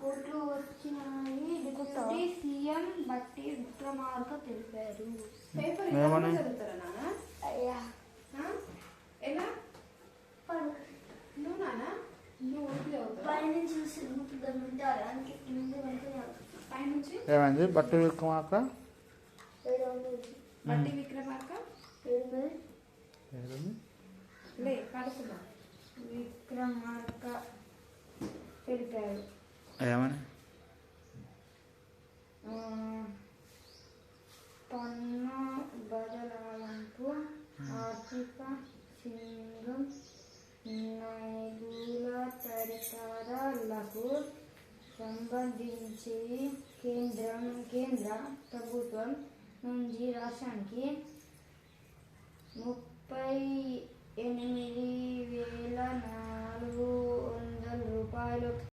కోట్లు వచ్చినాయి deputy CM బట్టి విక్రమార్క తెలిపారు. పేపర్ ఏమని చదువుతారా నాన్న? అయ్యా ఎలా నువ్వు నాన్న పైనుంచి పైనుంచి ఏమైంది? బట్టి విక్రమార్క బట్టి విక్రమార్క లే కడుతున్నా విక్రమార్క తెలిపారు. ఏమని? పన్ను బదలాయింపు ఆర్థిక సింగం నిధుల తదితరాలకు సంబంధించి కేంద్ర ప్రభుత్వం నుంచి రాష్ట్రానికి 38,400 రూపాయలు